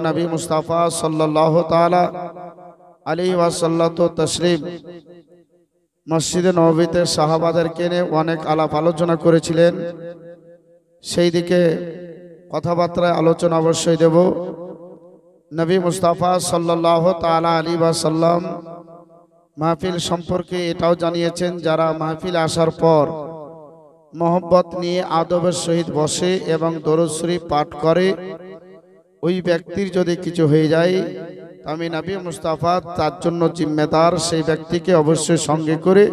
নবী মুস্তাফা সাল্লাল্লাহু তাআলা আলাইহি ওয়াসাল্লাতু তাসলিম মসজিদে নববীতে সাহাবাদেরকে নিয়ে অনেক আলাপ আলোচনা করেছিলেন। সেই দিকে কথাবার্তায় আলোচনা অবশ্যই দেব। নবী মুস্তাফা সাল্লাল্লাহু তাআলা আলাইহি ওয়াসাল্লাম মাহফিল সম্পর্কে এটাও জানিয়েছেন, যারা মাহফিল আসার পর মোহব্বত নিয়ে আদবের সহিত বসে এবং দরুদ শরীফ পাঠ করে, ওই ব্যক্তির যদি কিছু হয়ে যায় আমি নবী মুস্তাফা তার জন্য জিম্মেদার। সেই ব্যক্তিকে অবশ্যই সঙ্গে করে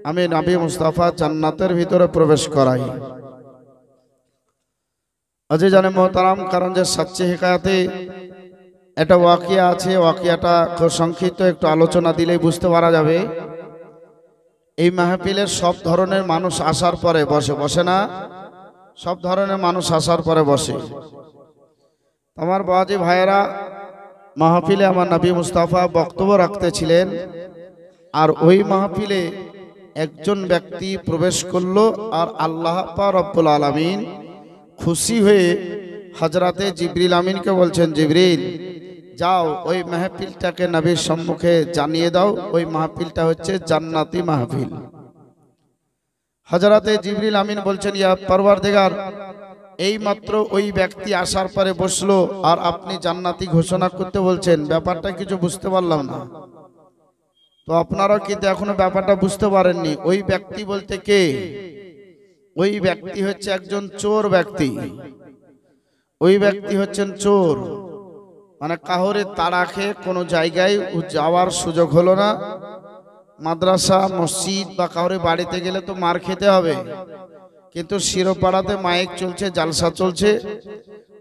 আমি নবী মুস্তাফা জান্নাতের ভিতরে প্রবেশ করাই। আজি জানে মোহতারাম, কারণ যে সচ্চে হিকায়াতে একটা ওয়াকিয়া আছে, ওয়াকিয়াটা খুব সংক্ষিপ্ত একটু আলোচনা দিলেই বুঝতে পারা যাবে। এই মাহফিলের সব ধরনের মানুষ আসার পরে বসে না, সব ধরনের মানুষ আসার পরে বসে। আমার বাবাজি ভাইয়েরা, মাহফিলে আমার নবী মুস্তাফা বক্তব্য রাখতেছিলেন, আর ওই মাহফিলে একজন ব্যক্তি প্রবেশ করলো, আর আল্লাহ পাক রব্বুল আলামিন খুশি হয়ে হযরতে জিবরিল আমিনকে বলছেন, জিবরিল যাও ওই মাহফিলটাকে নবীর সম্মুখে জানিয়ে দাও, ওই মাহফিলটা হচ্ছে জান্নাতি মাহফিল। হযরতে জিবরিল আমিন বলছেন, ইয়া পরওয়ারদিগার, এই মাত্র ওই ব্যক্তি আসার পরে বসলো আর আপনি জান্নাতি ঘোষণা করতে বলছেন, ব্যাপারটা কিছু বুঝতে পারলাম না। তো আপনারাও কিন্তু এখনো ব্যাপারটা বুঝতে পারেননি। ওই ব্যক্তি বলতে কে? ওই ব্যক্তি হচ্ছে একজন চোর ব্যক্তি। ওই ব্যক্তি হচ্ছেন চোর, মানে কাহরে তাড়া খেয়ে কোনো জায়গায় যাওয়ার সুযোগ হলো না। মাদ্রাসা মসজিদ বা কাহরে বাড়িতে গেলে তো মার খেতে হবে, কিন্তু শিরোপাড়াতে মাইক চলছে, জালসা চলছে,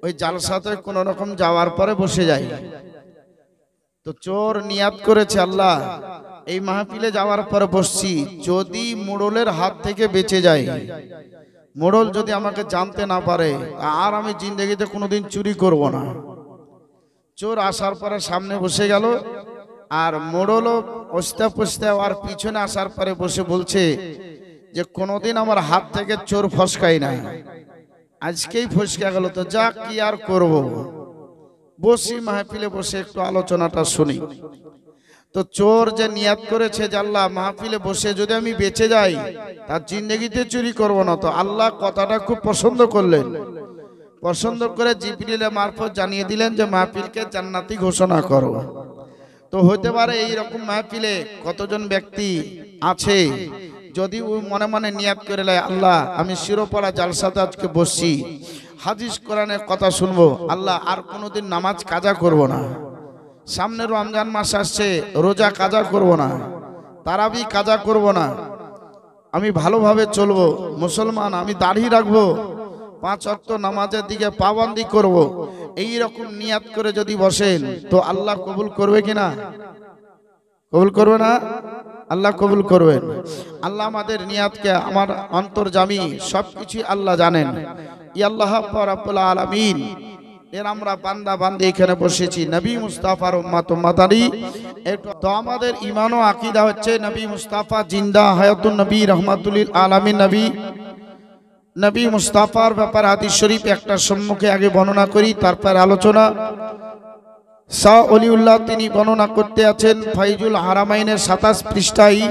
ওই জালসাতে কোনো রকম যাওয়ার পরে বসে যায়। তো চোর নিয়াত করেছে, আল্লাহ এই মাহফিলে যাওয়ার পরে বসছি, যদি মোড়লের হাত থেকে বেঁচে যায়, মোড়ল যদি আমাকে জানতে না পারে, আর আমি জিন্দেগিতে কোনোদিন চুরি করব না। চোর আসার পরে সামনে বসে গেল, আর মোড়লও পস্তা পস্তা আর পিছনে আসার পরে বসে বলছে যে কোনোদিন আমার হাত থেকে চোর ফসকাই না, আজকেই ফসকা গেল, তো যা কি আর করব, বসি মাহফিলে বসে একটু আলোচনাটা শুনি। তো চোর যে নিয়াত করেছে যে আল্লাহ মাহফিলে বসে যদি আমি বেঁচে যাই, তার জিন্দেগিতে চুরি করব না, তো আল্লাহ কথাটা খুব পছন্দ করলেন। পছন্দ করে জিবরিলের মারফত জানিয়ে দিলেন যে মাহফিলকে জান্নাতি ঘোষণা করো। তো হতে পারে এইরকম মাহফিলে কতজন ব্যক্তি আছে, যদি ও মনে মনে নিয়াত করে নেয়, আল্লাহ আমি শিরোপাড়া জালসাতে আজকে বসছি, হাদিস কোরআনের কথা শুনবো, আল্লাহ আর কোনোদিন নামাজ কাজা করব না, সামনে রমজান মাস আসছে, রোজা কাজা করব না, তারাবি কাজা করব না, আমি ভালোভাবে চলবো, মুসলমান আমি দাড়ি রাখবো, 5 ওয়াক্ত নামাজের দিকে পাবন্দি করব, এই রকম নিয়াত করে যদি বসেন, তো আল্লাহ কবুল করবে কিনা? কবুল করবে না? আল্লাহ কবুল করবেন। আল্লাহ আমাদের নিয়াতকে, আমার অন্তর্জামী সবকিছু আল্লাহ জানেন। আল্লাহ রাব্বুল আলামিন এর আমরা বান্দা বান্দি এখানে বসেছি, নবী মুস্তাফার উম্মত উম্মতানি। তো আমাদের ঈমান ও আকীদা হচ্ছে নবী মুস্তাফা জিন্দা, হায়াতুন নবী, রাহমাতুল লিল আলামিন নবী। নবী মুস্তাফার ব্যাপারে হাদিস শরীফ একটা সম্মুখে আগে বর্ণনা করি, তারপর আলোচনা। শাহ ওলিউল্লাহ তিনি বর্ণনা করতে আছেন ফাইজুল হারামাইনের 27 পৃষ্ঠায়,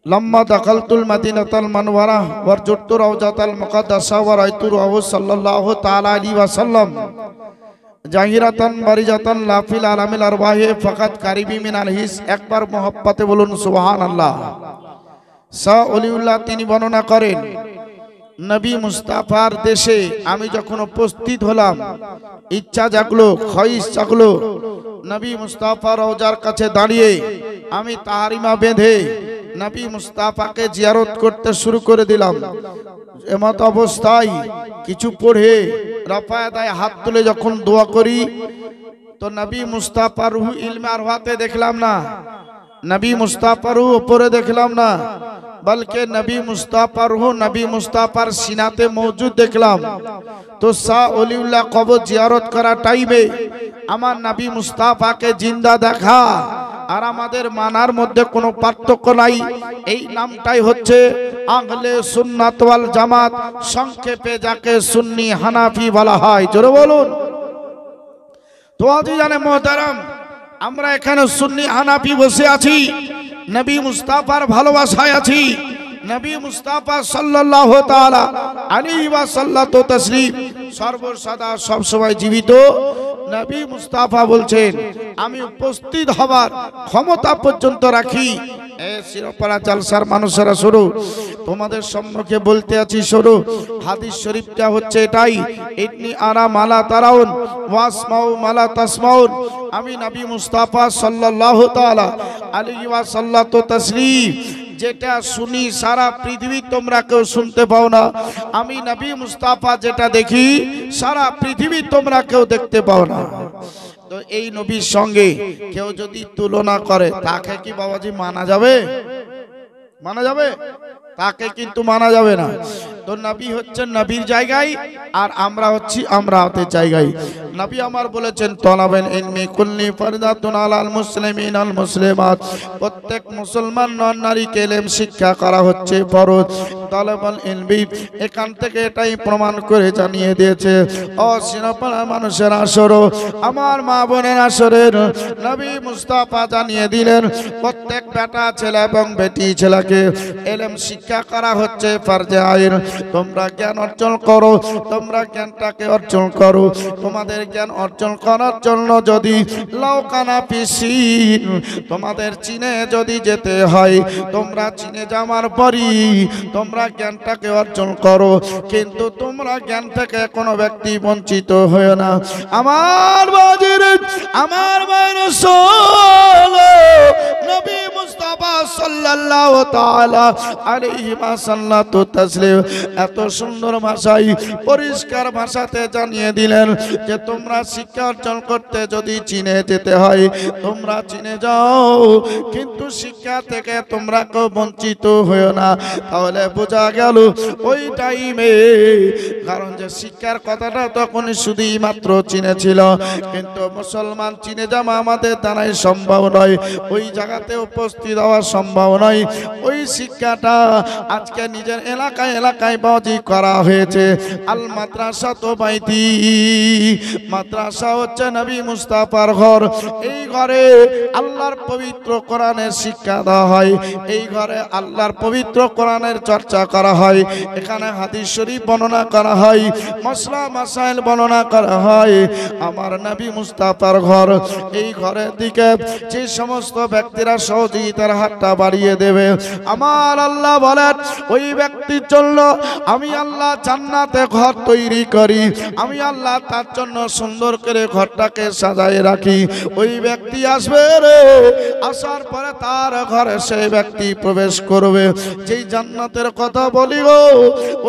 লম্মা দাখালতুল মাদিনাতাল মানওয়ারা ওয়ারজুতু রাওজাতাল মুকাদ্দাসা ওয়া রাআইতু রাহু সাল্লাল্লাহু তাআলা আলাইহি ওয়াসাল্লাম জাহিরাতান বারিজাতান লাফিল আলামিল আরওয়াহি ফাকাত কারিবি মিনাল হিস। একবার মুহাব্বতে বলুন সুবহানাল্লাহ। শাহ ওলিউল্লাহ তিনি বর্ণনা করেন, নবী মুস্তাফার দেশে আমি যখন উপস্থিত হলাম, ইচ্ছা জাগলো, খয়েশ জাগলো, নবী মুস্তাফা রওজার কাছে দাঁড়িয়ে আমি তাহারিমা বেঁধে নবী মুস্তাফাকে জিয়ারত করতে শুরু করে দিলাম। এমত অবস্থায় কিছু পড়ে রফায়ে দায় হাত তুলে যখন দোয়া করি, তো নবী মুস্তাফার রূহ ইলমে আরওয়াতে দেখলাম না, নবী মুস্তাফার রূহ উপরে দেখলাম না, বলকে নবী মুস্তাফার রূহ নবী মুস্তাফার সিনাতে মौजूद দেখলাম। তো শাহ ওলিউল্লাহ কবর জিয়ারত করা টাইমে আমার নবী মুস্তাফাকে জিন্দা দেখা আর আমাদের মানার মধ্যে কোনো পার্থক্য নাই। এই নামটাই হচ্ছে আহলে সুন্নাত ওয়াল জামাত, সংক্ষেপে যাকে সুন্নি হানাফি বলা হয়। জোরে বলুন। তো আজিজানে মোহতারাম, আমরা এখানে সুন্নি হানাফি বসে আছি, নবী মুস্তাফার ভালোবাসায় আছি। নবী মুস্তাফা সাল্লাল্লাহু তাআলা আলাইহি ওয়া সাল্লাতু তাসলিম সর্বসদা সব সময় জীবিত। নবী মুস্তাফা বলছেন, আমি উপস্থিত হবার ক্ষমতা পর্যন্ত রাখি। শিরোপাড়া জালসার মানুষেরা শুরু, তোমাদের সম্মুখে বলতে আছি শুরু। হাদিস শরীফটা হচ্ছে এটাই, ইন্নী আরা মালা তারাউন ওয়াসমাউ মালা তাসমাউন। আমি নবী মুস্তাফা সাল্লাল্লাহু তাআলা আলাইহি ওয়া সাল্লাতু তাসলিম যেটা শুনি সারা পৃথিবী তোমরা কেউ শুনতে পাও না। আমি নবী মুস্তাফা যেটা দেখি সারা পৃথিবী তোমরা কেউ দেখতে পাও না। তো এই নবীর সঙ্গে কেউ যদি তুলনা করে তাকে কি বাবাজি মানা যাবে? মানা যাবে? তাকে কিন্তু মানা যাবে না। তো নবী হচ্ছেন নবীর জায়গায়, আর আমরা হচ্ছি আমরাতের জায়গায়। নবী আমার বলেছেন, তলাবেন ইলমি কুল্লি ফারদাতুন আলাল মুসলিমিন আল মুসলিমাত। প্রত্যেক মুসলমান নর নারীকে ইলম শিক্ষা করা হচ্ছে ফরজ। তলাবুল ইলমি এখান থেকে এটাই প্রমাণ করে জানিয়ে দিয়েছে। ও সিনাপাড়া মানুষের আসরও, আমার মা বোনের আসরের নবী মুস্তাফা জানিয়ে দিলেন, প্রত্যেক বেটা ছেলে এবং বেটি ছেলেকে ইলম শিক্ষা করা হচ্ছে ফরজে আইন। তোমরা জ্ঞান অর্জন করো, তোমরা জ্ঞানটাকে অর্জন করো। তোমাদের জ্ঞান অর্জন করার জন্য যদি লাউকানা পিসিন তোমাদের চীনে যদি যেতে হয়, তোমরা চীনে যাওয়ার পরই তোমরা জ্ঞানটাকে অর্জন করো। কিন্তু তোমরা জ্ঞান থেকে কোনো ব্যক্তি বঞ্চিত হয়েও না। আমার বাজির আমার মানুষ নবী মুস্তাফা সাল্লাল্লাহু তাআলা আলাইহি ওয়া সাল্লাতু তাসলিম এত সুন্দর ভাষায় পরিষ্কার ভাষাতে জানিয়ে দিলেন যে তোমরা শিক্ষা অর্জন করতে যদি চীনে যেতে হয় তোমরা চীনে যাও, কিন্তু শিক্ষা থেকে তোমরা কেউ বঞ্চিত হয়েও না। তাহলে বোঝা গেল ওই টাইমে, কারণ যে শিক্ষার কথাটা তখন শুধুই মাত্র চীনে ছিল, কিন্তু মুসলমান চীনে যাওয়া আমাদের দ্বারাই সম্ভব নয়, ওই জায়গাতে উপস্থিত হওয়া সম্ভব নয়। ওই শিক্ষাটা আজকে নিজের এলাকায় এলাকায় বাজি করা হয়েছে। আল মাদ্রাসা তো বাইতি, মাদ্রাসা হচ্ছে নবী মুস্তাফার ঘর। এই ঘরে আল্লাহর পবিত্র কোরআনের শিক্ষা দেওয়া হয়, এই ঘরে আল্লাহর পবিত্র কোরআনের চর্চা করা হয়। এখানে হাদিস শরীফ বর্ণনা করা হয়, মাসলা মাসাইল বর্ণনা করা হয়। আমার নবী মুস্তাফার ঘর, এই ঘরের দিকে যে সমস্ত ব্যক্তিরা সহযোগিতার হাতটা বাড়িয়ে দেবে, আমার আল্লাহ বলেন ওই ব্যক্তির জন্য আমি আল্লাহ জান্নাতে ঘর তৈরি করি। আমি আল্লাহ তার জন্য সুন্দর করে ঘরটাকে সাজায় রাখি। ওই ব্যক্তি আসবে রে, আসার পরে তার ঘরে সেই ব্যক্তি প্রবেশ করবে। যেই জান্নাতের কথা বলি গো,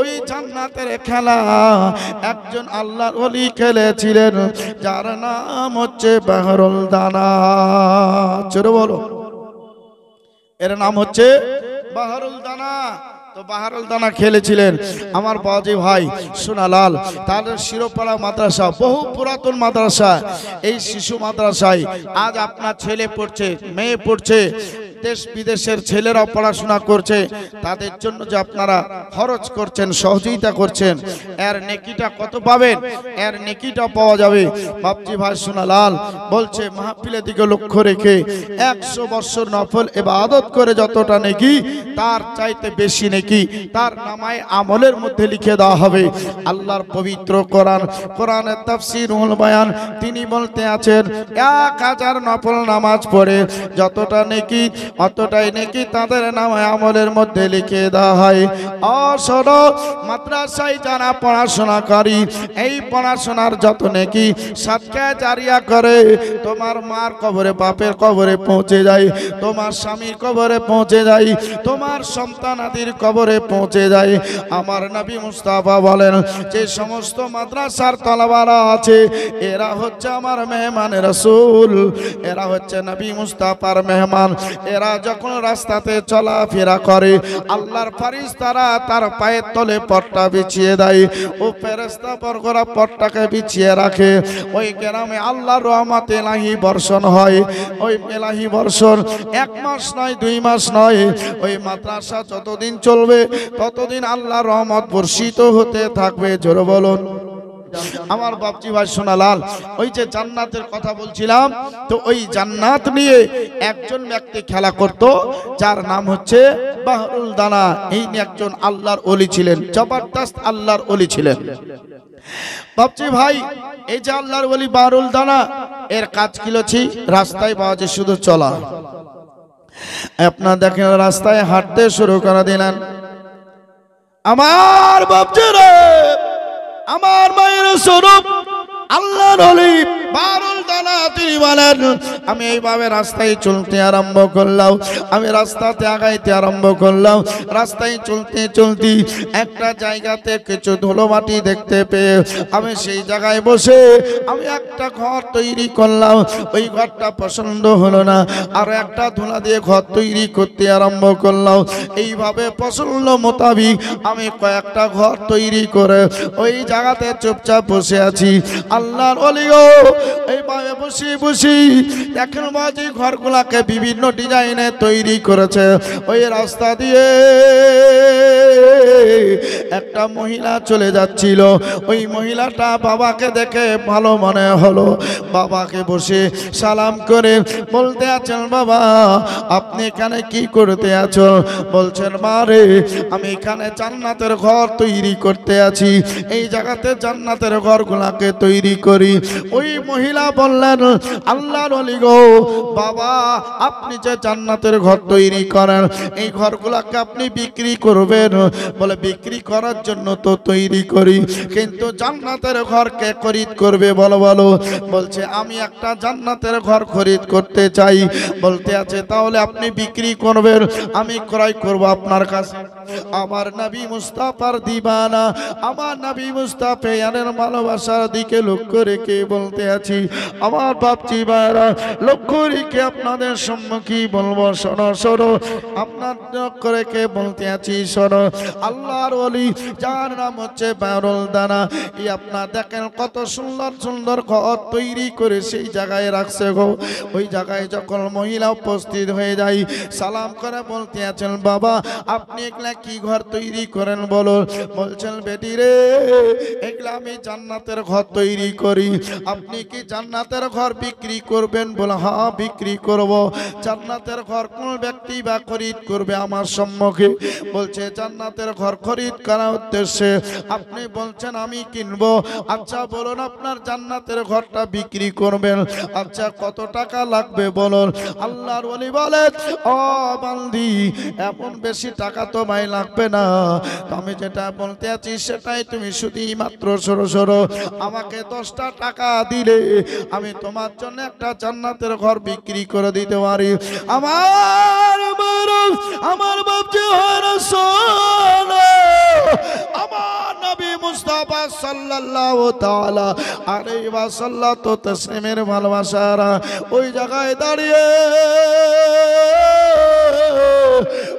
ওই জান্নাতের খেলা একজন আল্লাহর ওলি খেলেছিলেন, যার নাম হচ্ছে বাহরুল দানা। চলো বলো, এর নাম হচ্ছে বাহরুল দানা। তো বাহরুল দানা খেলেছিলেন আমার বাজি ভাই সোনালাল। তাদের শিরোপাড়া মাদ্রাসা বহু পুরাতন মাদ্রাসা। এই শিশু মাদ্রাসায় আজ আপনার ছেলে পড়ছে, মেয়ে পড়ছে, দেশ বিদেশের ছেলেরা পড়াশোনা করছে। তাদের জন্য যে আপনারা খরচ করছেন, সহযোগিতা করছেন, এর নেকিটা কত পাবেন? এর নেকিটা পাওয়া যাবে। বাপজি ভাই সোনালাল বলছে মাহফিলের দিকে লক্ষ্য রেখে 100 বছর নফল ইবাদত করে যতটা নেকি, তার চাইতে বেশি নেকি তার নামায় আমলের মধ্যে লিখে দেওয়া হবে। আল্লাহর পবিত্র কোরআন, কোরআনের তাফসীরুল বায়ান, তিনি বলতে আছেন 1000 নফল নামাজ পড়ে যতটা নেকি অতটাই নেকি তাদের নামে আমলের মধ্যে লিখে দেওয়া হয়। অসর মাদ্রাসায় যারা পড়াশোনা করি, এই পড়াশোনার যত নেকি সাদকা জারিয়া করে তোমার মার কবরে, বাপের কবরে পৌঁছে যায়, তোমার স্বামীর কবরে পৌঁছে যায়, তোমার সন্তানাদির কবরে পৌঁছে যায়। আমার নবী মুস্তাফা বলেন যে সমস্ত মাদ্রাসার তলাবারা আছে এরা হচ্ছে আমার মেহমানের রাসূল, এরা হচ্ছে নবী মুস্তাফার মেহমান। এরা যখন রাস্তাতে চলাফেরা করে আল্লাহর ফেরেশতারা তার পায়ের তলে পট্টা বিছিয়ে দেয়, ও ফেরেশতা বর্গরা পট্টাকে বিছিয়ে রাখে। ওই গ্রামে আল্লাহর রহমত ইলাহি বর্ষণ হয়। ওই ইলাহি বর্ষণ 1 মাস নয়, 2 মাস নয়, ওই মাদ্রাসা যতদিন চলবে ততদিন আল্লাহর রহমত বর্ষিত হতে থাকবে। জোরে বলুন আমার বাপজি ভাই সোনালাল, ওই যে জান্নাতের কথা বলছিলাম, তো ওই জান্নাত নিয়ে একজন ব্যক্তি খেলা করত, যার নাম হচ্ছে বাহরুল দানা। এই একজন আল্লাহর ওলি ছিলেন, জবরদস্ত আল্লাহর ওলি ছিলেন। বাপজি ভাই, এই যে আল্লাহর ওলি বাহরুল দানা, এর কাজ কি ছিল? রাস্তায় বাজে শুধু চলা। আপনারা দেখেন রাস্তায় হাঁটতে শুরু করে দিলেন। আমার বাপজিরা, আমার মায়ের স্বরূপ আল্লাহর ওলি বাহরুল দানা, তিনি বলেন আমি এইভাবে রাস্তায় চলতে আরম্ভ করলাম, আমি রাস্তাতে আগাইতে আরম্ভ করলাম। রাস্তায় চলতে চলতে একটা জায়গাতে কিছু ধুলোমাটি দেখতে পেয়ে আমি সেই জায়গায় বসে আমি একটা ঘর তৈরি করলাম। ওই ঘরটা পছন্দ হলো না, আর একটা ধুলা দিয়ে ঘর তৈরি করতে আরম্ভ করলাম। এইভাবে পছন্দ মোতাবিক আমি কয়েকটা ঘর তৈরি করে ওই জায়গাতে চুপচাপ বসে আছি। আল্লাহর ওলি গো, এইভাবে বসে বসে দেখেন মাঝে ঘরগুলাকে বিভিন্ন ডিজাইনে তৈরি করেছে। ওই রাস্তা দিয়ে একটা মহিলা চলে যাচ্ছিল। ওই মহিলাটা বাবাকে দেখে ভালো মনে হলো। বাবাকে বসে সালাম করে বলতে আছেন, বাবা আপনি এখানে কি করতে আছো? বলছেন, মা রে, আমি এখানে জান্নাতের ঘর তৈরি করতে আছি, এই জায়গাতে জান্নাতের ঘরগুলাকে তৈরি করি। ওই মহিলা বললেন, আল্লাহর ওলি গো, বাবা আপনি যে জান্নাতের ঘর তৈরি করেন, এই ঘরগুলাকে আপনি বিক্রি করবেন? বলে, বিক্রি করার জন্য তো তৈরি করি, কিন্তু জান্নাতের ঘর কে খরিদ করবে বলো বলো? বলছে, আমি একটা জান্নাতের ঘর খরিদ করতে চাই। বলতে আছে, তাহলে আপনি বিক্রি করবেন, আমি ক্রয় করব আপনার কাছে। আমার নবী মুস্তাফার দিবানা, আমার নবী মুস্তাফার ভালোবাসার দিকে লক্ষ্য রেখে বলতে আছি, আমার বাপজি ভাইরা, লক্ষ্য রেখে আপনাদের সম্মুখী বলবো, শোনো শোনো, আপনার লক্ষ্য রেখে বলতে আছি, শোনো। আল্লাহর ওলি যার নাম হচ্ছে বাহরুল দানা, এই আপনার দেখেন কত সুন্দর সুন্দর ঘর তৈরি করে সেই জায়গায় রাখছে গো। ওই জায়গায় যখন মহিলা উপস্থিত হয়ে যায়, সালাম করে বলতে আছেন, বাবা আপনি এগুলা কি ঘর তৈরি করেন বলো? বলছেন, বেটি রে, এগুলা আমি জান্নাতের ঘর তৈরি করি। আপনি কি জান্নাতের ঘর বিক্রি করবেন? বলে, হ্যাঁ বিক্রি করব। জান্নাতের ঘর কোন ব্যক্তি বা খরিদ করবে আমার সম্মুখে? বলছে, জান্নাতের ঘর খরিদ করার উদ্দেশ্যে আপনি বলছেন আমি কিনবো। আচ্ছা বলুন, আপনার জান্নাতের ঘরটা বিক্রি করবেন, আচ্ছা কত টাকা লাগবে বলুন? আল্লাহর ওলি বলেন, ও বান্দি, এমন বেশি টাকা তো ভাই লাগবে না, আমি যেটা বলতে আছি সেটাই তুমি শুধুই মাত্র সরো সরো আমাকে 10টা টাকা দিলে আমি তোমার জন্য একটা জান্নাতের ঘর বিক্রি করে দিতে পারি। আমার বাপজি রাসূল, আমার নবী মুস্তাফা সাল্লাল্লাহু তাআলা আলাইহি ওয়াসাল্লাম তো তাসলিমের ভালোবাসারা ওই জায়গায় দাঁড়িয়ে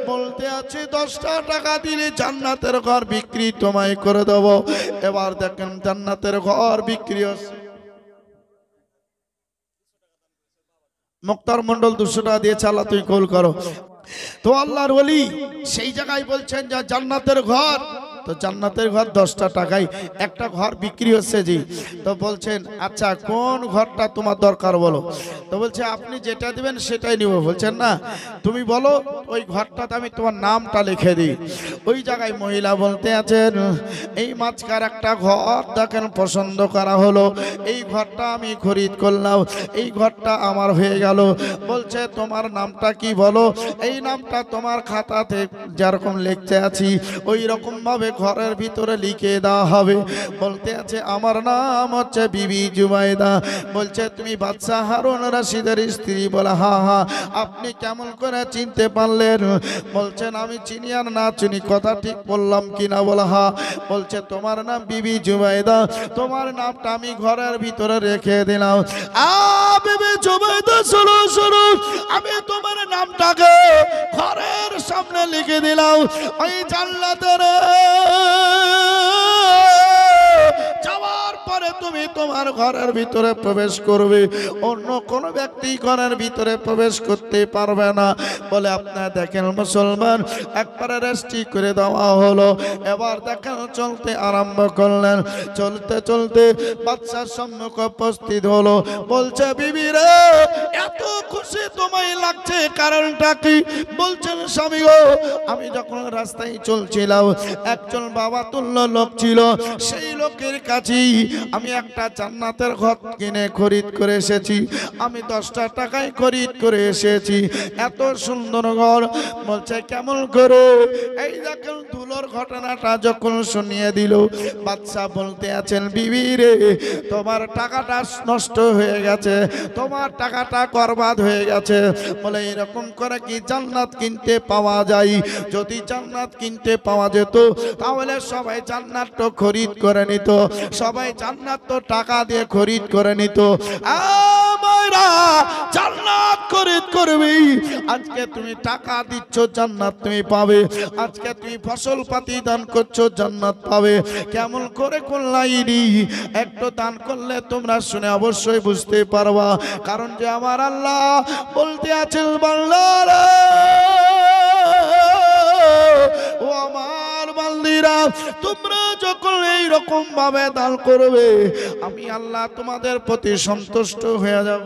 বলতে আছি, 10টা টাকা দিলে জান্নাতের ঘর বিক্রি তোমায় করে দেব। এবার দেখেন জান্নাতের ঘর বিক্রি হচ্ছে। মুক্তার মন্ডল 200 টাকা দিয়েছে, আল্লাহ তুই কবুল করো। তো আল্লাহর ওলি সেই জায়গায় বলছেন যে জান্নাতের ঘর, তো জান্নাতের ঘর 10টা টাকায় একটা ঘর বিক্রি হচ্ছে জি। তো বলছেন, আচ্ছা কোন ঘরটা তোমার দরকার বলো? তো বলছে, আপনি যেটা দিবেন সেটাই নিব। বলছেন, না তুমি বলো, ওই ঘরটাতে আমি তোমার নামটা লিখে দিই। ওই জায়গায় মহিলা বলতে আছেন, এই মাঝখার একটা ঘর দেখেন পছন্দ করা হলো, এই ঘরটা আমি খরিদ করলাম, এই ঘরটা আমার হয়ে গেল। বলছে, তোমার নামটা কি বলো? এই নামটা তোমার খাতাতে যেরকম লিখতে আছি ওই রকম ভাবে ঘরের ভিতরে লিখে দেওয়া হবে। বলতে আছে, আমার নাম হচ্ছে বিবি জুবাইদা। বলছে, তুমি বাদশাহ হারুন রশিদের স্ত্রী? বলে, হ্যাঁ হ্যাঁ। আপনি কেমন করে চিনতে পারলেন? বলছেন, আমি চিনি আর না চিনি কথা ঠিক বললাম কিনা? বলে, হ্যাঁ। বলছে, তোমার নাম বিবি জুবাইদা, তোমার নামটা আমি ঘরের ভিতরে রেখে দিলাম। বিবি জুবাইদা শোনো শোনো, আমি তোমার নামটাকে ঘরের সামনে লিখে দিলাম। ওই জান্নাতের যাওয়ার পর তারপরে তুমি তোমার ঘরের ভিতরে প্রবেশ করবে, অন্য কোন ব্যক্তি ঘরের ভিতরে প্রবেশ করতে পারবে না। বলে আপনারা দেখেন মুসলমান, একবারে রেস্ট্রি করে দেওয়া হলো। এবার দেখেন চলতে আরম্ভ করলেন। চলতে চলতে বাদশার সম্মুখে উপস্থিত হলো। বলছে বিবি রে, এত খুশি তোমায় লাগছে, কারণটা কি? বলছেন স্বামী গো, আমি যখন রাস্তায় চলছিলাম, একজন বাবা তুল্য লোক ছিল, সেই লোকের কাছেই আমি একটা জান্নাতের ঘর কিনে খরিদ করে এসেছি। আমি 10টা টাকায় খরিদ করে এসেছি, এত সুন্দর ঘর। বলছে কেমন করে? এই দেখেন ধুলোর ঘটনাটা যখন শুনিয়ে দিল, বাদশা বলতে আছেন বিবি রে, তোমার টাকাটা নষ্ট হয়ে গেছে, তোমার টাকাটা বরবাদ হয়ে গেছে। বলে এরকম করে কি জান্নাত কিনতে পাওয়া যায়? যদি জান্নাত কিনতে পাওয়া যেত তাহলে সবাই জান্নাত তো খরিদ করে নিত, সবাই জান্নাত তো টাকা দিয়ে খরিদ করে নিত। জান্নাত খরিদ করবি, আজকে তুমি টাকা দিচ্ছ জান্নাত তুমি পাবে, আজকে তুমি ফসল পাতি দান করছো জান্নাত পাবে। কেমন করে করলাইনি? একটু দান করলে তোমরা শুনে অবশ্যই বুঝতে পারবা। কারণ যে আমার আল্লাহ বলতে আছেন বান্দারা, ও আমার বান্দিরা, তোমরা যখন এইরকম ভাবে দান করবে, আমি আল্লাহ তোমাদের প্রতি সন্তুষ্ট হয়ে যাব।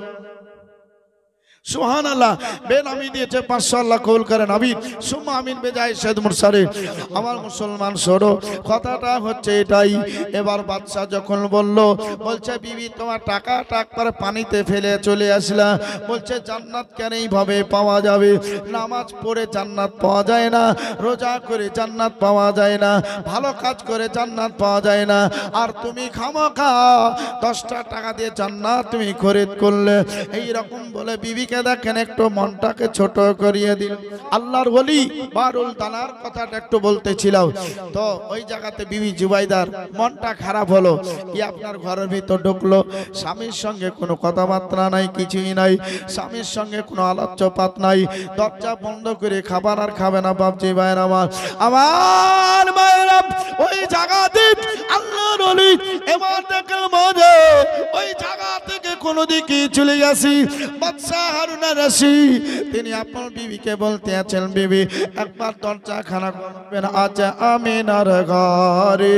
সুবহানাল্লাহ। বেনামি দিয়েছে 500, আল্লাহ কবুল করেন। আমিন সুম্মা আমিন। বেজায় শেদ মুরসালে। আমার মুসলমান সরো, কথাটা হচ্ছে এটাই। এবার বাদশা যখন বলল, বলছে বিবি তোমার টাকাটা একবার পানিতে ফেলে চলে আসলা। বলছে জান্নাত কেন এইভাবে পাওয়া যাবে? নামাজ পড়ে জান্নাত পাওয়া যায় না, রোজা করে জান্নাত পাওয়া যায় না, ভালো কাজ করে জান্নাত পাওয়া যায় না, আর তুমি খামাখা 10টা টাকা দিয়ে জান্নাত তুমি খরিদ করলে। এই রকম বলে বিবি দেখেন একটু মনটাকে ছোট করিয়ে দিল। আল্লাহর ওলি বারুল দানার কথাটা একটু বলতেছিলাম, তো ওই জায়গাতে বিবি জুবাইদার মনটা খারাপ হলো। কি আপনার ঘরের ভিতর ঢুকলো, স্বামীর সঙ্গে কোনো কথাবার্তা নাই, কিছুই নাই, স্বামীর সঙ্গে কোনো আলোচ্যপাত নাই, দরজা বন্ধ করে খাবার আর খাবে না। বাপজি ভাইয়ের আমার মায়েরা, ওই জায়গাতে আল্লাহর ওলি এবার দেখেন মজা, ওই জায়গা থেকে কোনো দিকে চলে গেছি। বাদশা হারুন রশিদ তিনি আপনার বিবিকে বলতে আছেন, বিবি একবার দরজা খানা করবেন। আজ আমিনার ঘরে,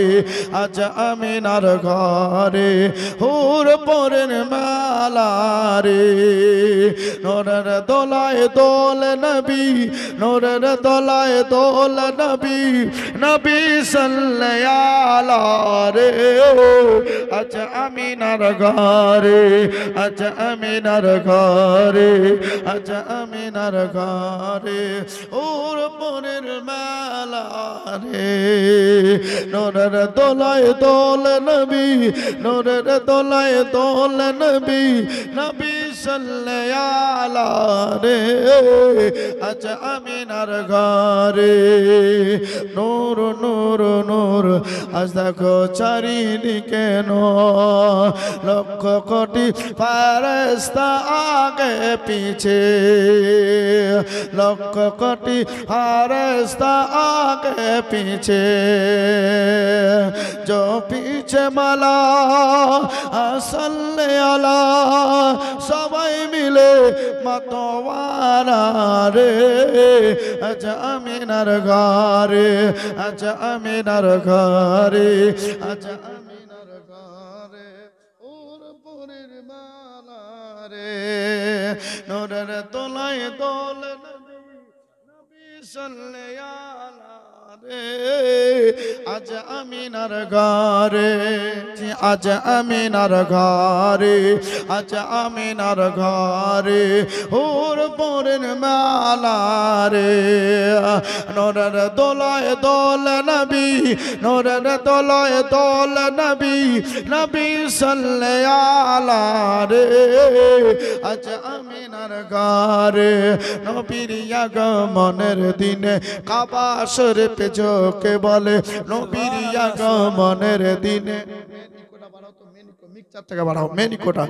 আজ আমিনার ঘরে হুর পরের মালা রে, নোরের দোলায় দোল নবী, নোরের দোলায় দোল নবী, নবী সাল্লাল্লাহু রে। আজ আমিনার ঘরে, আজ আমিনার ঘরে, আজ আমিনার ঘরে ওর পরের মেলা রে, নোরের দোলায় দোল নবী, নোরের দোলায় দোল নবী, নবী সাল্লাল্লাহু রে। আজ আমিনার ঘরে নূর নূর নূর। আজ দেখো চারিদিকে নূর, লক্ষ কোটি ফেরেশতা আগে পিছে, লক্ষ কোটি ফেরেশতা আগে পিছে, जो पीछे माला सल्ले अला, সবাই মিলে মাতোয়ারা রে। আজ আমিনার ঘরে, আজ আমিনার ঘরে, আজ আমিনার ঘরে ওর পরের মালা রে, নোরের দোলায় দোল নবী, নবী সাল্লাল্লাহু রে। আজ আমিনার ঘরে, আজ আমিনার ঘরে, আজ আমিনার ঘরে হুর পরের মালা রে, নোরের দোলায় দোল নবী, নোরের দোলায় দোল নবী, নবী সাল্লাল্লাহু রে। আজ আমিনার ঘরে নবীর আগমনের দিনে কাবা শরীফে ঝোঁকে বলে, নবীর আগমনের দিনে 4 টাকা বাড়াও মেনি কোটা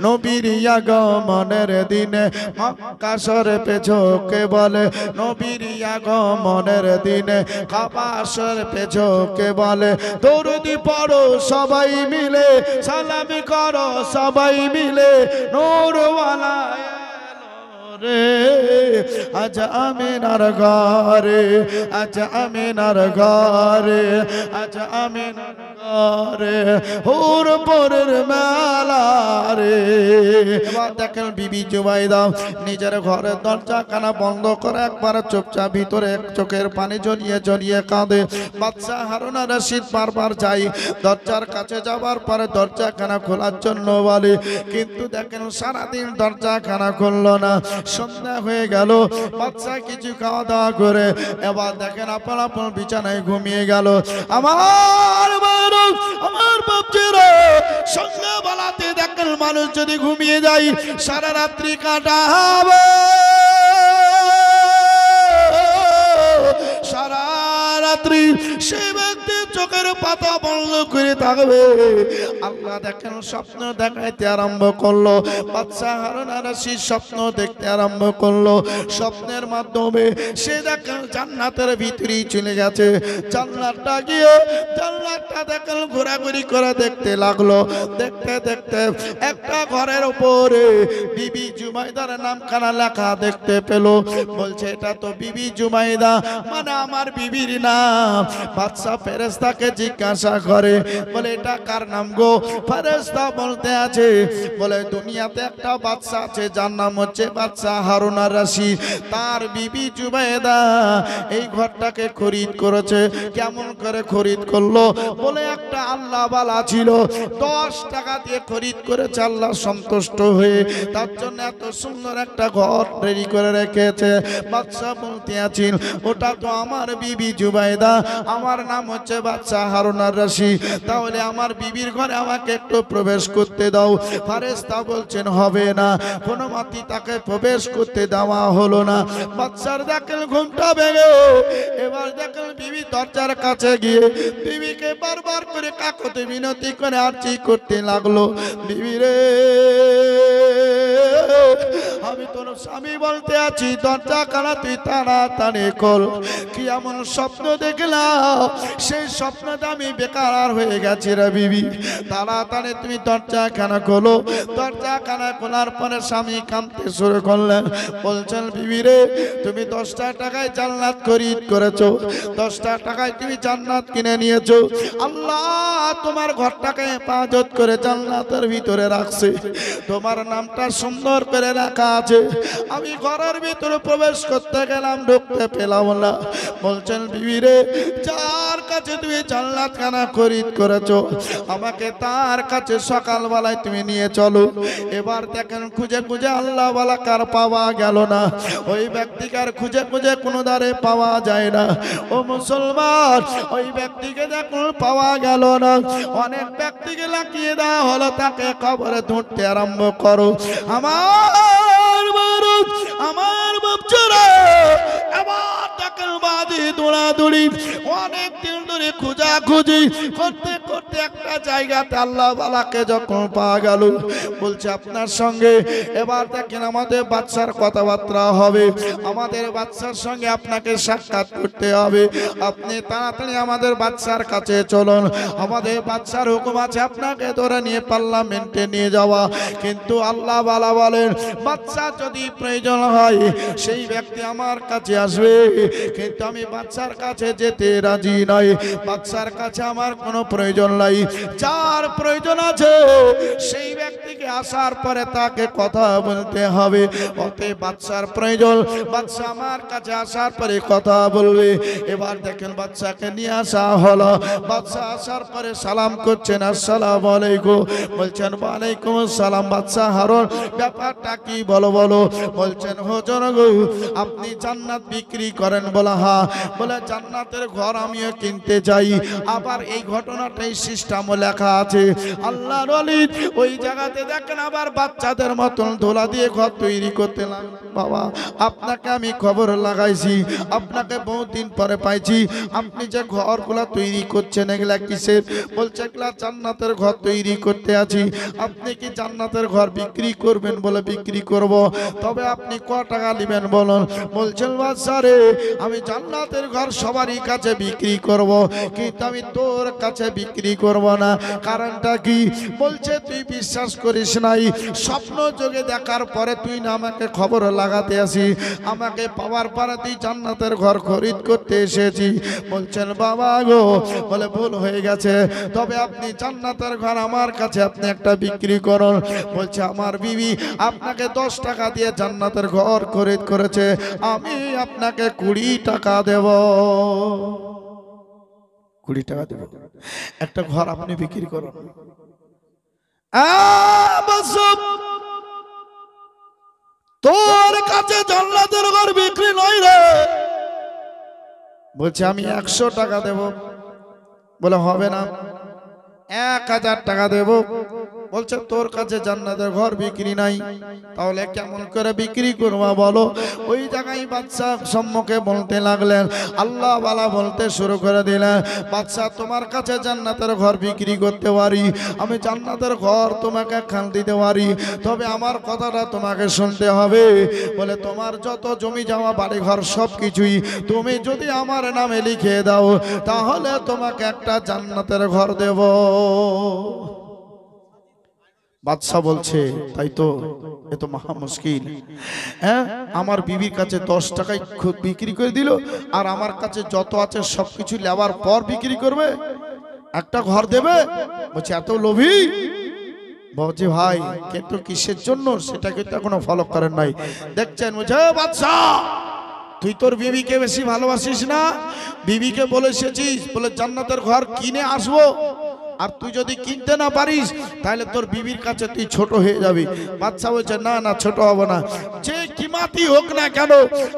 নবীর আগমনের দিনে মক্কা শরীফে ঝোঁকে বলে নবীর আগমনের দিনে কাবা শরীফে ঝোঁকে বলে দরুদ পড়ো সবাই মিলে সালামি করো সবাই মিলে নূরওয়ালা রে আজ আমিনার ঘরে আজ আমিনার ঘরে আজ আমিনার ঘরে হুরপুরের মেলা রে। এবার দেখেন বিবি জুবাইদা নিজের ঘরের দরজা কানা বন্ধ করে একবার চুপচাপ ভিতরে এক চোখের পানি জড়িয়ে জড়িয়ে কাঁদে। বাদশা হারুন আর রশিদ বারবার যাই দরজার কাছে যাবার পরে দরজা খানা খোলার জন্য বলে, কিন্তু দেখেন সারাদিন দরজা খানা খুললো না। সন্ধ্যা হয়ে গেল, বাদশা কিছু খাওয়া দাওয়া করে এবার দেখেন আপন আপন বিছানায় ঘুমিয়ে গেল। আমার বাপজিরা সন্ধ্যা বেলাতে দেখেন মানুষ যদি ঘুমিয়ে যায় সারা রাত্রি কাটাবে, সারা রাত্রি সেই ব্যক্তি চোখের পাতা বন্ধ করে থাকবে। আল্লাহ দেখেন স্বপ্ন দেখাইতে আরম্ভ করলো। বাদশা হারুন আর রশিদ স্বপ্ন দেখতে আরম্ভ করলো। স্বপ্নের মাধ্যমে সে দেখেন জান্নাতের ভিতরেই চলে গেছে। জান্নাতটা গিয়ে জান্নাতটা দেখেন ঘোরাঘুরি করে দেখতে লাগলো। দেখতে দেখতে একটা ঘরের উপরে বিবি জুমাইদার নামখানা লেখা দেখতে পেল। বলছে এটা তো বিবি জুমাইদা, মানে আমার বিবির নাম। বাদশা ফেরেশতাকে জিজ্ঞাসা করে, বলে এটা কার নাম গো? ফেরেশতা বলতে আছে, বলে দুনিয়াতে একটা বাদশা আছে যার নাম হচ্ছে বাদশা হারুন আর রশিদ। তার বিবি জুবাইদা এই ঘরটাকে খরিদ করেছে। কেমন করে খরিদ করলো? বলে একটা আল্লাহ বালা ছিল, 10 টাকা দিয়ে খরিদ করেছে। আল্লাহ সন্তুষ্ট হয়ে তার জন্য এত সুন্দর একটা ঘর রেডি করে রেখেছে। বাদশা বলতে আছেন, ওটা তো আমার বিবি জুবাইদা, আমার নাম হচ্ছে বাদশা হারুন আর রশিদ, তাহলে আমার বিবির ঘরে আমাকে একটু প্রবেশ করতে দাও। ফেরেশতা বলছেন হবে না, কোনো মতে তাকে প্রবেশ করতে দেওয়া হলো না। বাদশার দেখেন ঘুমটা ভেঙে এবার দেখেন বিবি দরজার কাছে গিয়ে বিবিকে বারবার করে কাকতে মিনতি করে আরজি করতে লাগলো, বিবি রে আমি তোর স্বামী বলতে আছি দরজা খানা তুই তাড়াতাড়ি খোল। কি এমন স্বপ্ন দেখলাম, সেই স্বপ্নটা আমি বেকার হয়ে গেছি রে বিবি, তাড়াতাড়ি তুমি দরজা খানা খোলো। দরজা খানা খোলার পরে স্বামী কাঁদতে শুরু করলেন। বলছেন বিবি রে তুমি 10 টাকায় জান্নাত খরিদ করেছো, 10 টাকায় তুমি জান্নাত কিনে নিয়েছো। আল্লাহ তোমার ঘরটাকে হেফাজত করে জান্নাতের ভিতরে রাখছে, তোমার নামটা সুন্দর করে রাখা আছে। আমি ঘরের ভিতরে প্রবেশ করতে গেলাম, ঢুকতে পেলাম না। বলছেন বিবি রে যার কাছে তুমি জান্নাত খানা খরিদ করেছো আমাকে তার কাছে সকালবেলায় তুমি নিয়ে চলো। এবার দেখেন খুঁজে খুঁজে আল্লাহ ওয়ালা কার পাওয়া গেল না, ওই ব্যক্তিকার খুঁজে খুঁজে কোনো দ্বারে পাওয়া যায় না। ও মুসলমান, ওই ব্যক্তিকে দেখুন পাওয়া গেল না। অনেক ব্যক্তিকে লাগিয়ে দেওয়া হলো, তাকে কবরে ধরতে আরম্ভ করো। আমার বাচ্চারা এবার দেখেন বাদি দৌড়াদৌড়ি, অনেক দিন ধরে খোঁজাখুঁজি করতে করতে একটা জায়গাতে আল্লাহ ওয়ালাকে যখন পাওয়া গেল, বলছে আপনার সঙ্গে এবার দেখেন আমাদের বাচ্চার কথাবার্তা হবে, আমাদের বাচ্চার সঙ্গে আপনাকে সাক্ষাৎ করতে হবে। আপনি তাড়াতাড়ি আমাদের বাচ্চার কাছে চলুন, আমাদের বাচ্চার হুকুম আছে আপনাকে ধরে নিয়ে পার্লামেন্টে নিয়ে যাওয়া। কিন্তু আল্লাহ ওয়ালা বলেন বাচ্চা যদি প্রয়োজন হয় সেই ব্যক্তি আমার কাছে আসবে, কিন্তু আমি বাচ্চার কাছে যেতে রাজি নাই। বাচ্চার কাছে আমার কোনো প্রয়োজন নাই, যার প্রয়োজন আছে সেই ব্যক্তিকে আসার পরে তাকে কথা বলতে হবে। অতএব বাচ্চার প্রয়োজন, বাচ্চা আমার কাছে আসার পরে কথা বলবে। এবার দেখেন বাচ্চাকে নিয়ে আসা হলো। বাচ্চা আসার পরে সালাম করছেন, আসসালামু আলাইকুম। বলছেন ওয়ালাইকুম আসসালাম। বাচ্চা হারুন ব্যাপারটা কি বলো বলো। বলছেন হুজুর গো আপনি জান্নাত বিক্রি করেন? বলা হ্যাঁ। বলে জান্নাতের ঘর আমিও কিনতে চাই। আবার এই ঘটনাটাই সিস্টেমও লেখা আছে। আল্লাহর ওলি ওই জায়গাতে দেখেন আবার বাচ্চাদের মতন ধোলা দিয়ে ঘর তৈরি করতে লাগলো। বাবা আপনাকে আমি খবর লাগাইছি, আপনাকে বহুদিন পরে পাইছি, আপনি যে ঘরগুলা তৈরি করছেন এগুলা কিসের? বলছে এগুলা জান্নাতের ঘর তৈরি করতে আছি। আপনি কি জান্নাতের ঘর বিক্রি করবেন? বলে বিক্রি করব। তবে আপনি ক টাকা নেবেন বলুন? বলছেন বাদশা রে, আমি জান্নাতের ঘর সবারই কাছে বিক্রি করব, কিন্তু আমি তোর কাছে বিক্রি করব না। কারণটা কি? বলছে তুই বিশ্বাস করিস নাই, স্বপ্ন যোগে দেখার পরে তুই না আমাকে খবর লাগাতে আসি, আমাকে পাওয়ার পরে তুই জান্নাতের ঘর খরিদ করতে এসেছি। বলছেন বাবা গো, বলে ভুল হয়ে গেছে, তবে আপনি জান্নাতের ঘর আমার কাছে আপনি একটা বিক্রি করুন। বলছে আমার বিবি আপনাকে 10 টাকা দিয়ে জান্নাতের ঘর খরিদ করেছে, আমি আপনাকে 20 টাকা দেব। 20 টাকা দেব, একটা ঘর আপনি বিক্রি করুন। তোর কাছে জান্নাতের ঘর বিক্রি নয় রে। বলছে আমি 100 টাকা দেব। বলে হবে না, 1000 টাকা দেব। বলছে তোর কাছে জান্নাতের ঘর বিক্রি নাই, তাহলে কেমন করে বিক্রি করবা বলো? ওই জায়গায় বাদশা সম্মুখে বলতে লাগলেন, আল্লাহ বালা বলতে শুরু করে দিলেন, বাদশা তোমার কাছে জান্নাতের ঘর বিক্রি করতে পারি, আমি জান্নাতের ঘর তোমাকে খান দিতে পারি, তবে আমার কথাটা তোমাকে শুনতে হবে। বলে তোমার যত জমি জমা বাড়ি ঘর সব কিছুই তুমি যদি আমার নামে লিখে দাও, তাহলে তোমাকে একটা জান্নাতের ঘর দেব। বাদশা বলছে তাই তো, এ তো মহা মুশকিল। হ্যাঁ, আমার বিবির কাছে 10 টাকায় বিক্রি করে দিল, আর আমার কাছে যত আছে সবকিছু নেওয়ার পর বিক্রি করবে, একটা ঘর দেবে? বলছে এত লোভী। বলছে ভাই কিন্তু কিসের জন্য সেটা কিন্তু এখনো ফলো করেন নাই। দেখছেন বলছে বাদশা তুই তোর বিবিকে বেশি ভালোবাসিস না, বিবিকে বলে এসেছিস বলে জান্নাতের ঘর কিনে আসবো, আর তুই যদি কিনতে না পারিস তাহলে তোর বিবির কাছে তুই ছোট হয়ে যাবি। বাদশা বলছে না না, ছোট হব না, যে কিমাতি হোক না কেন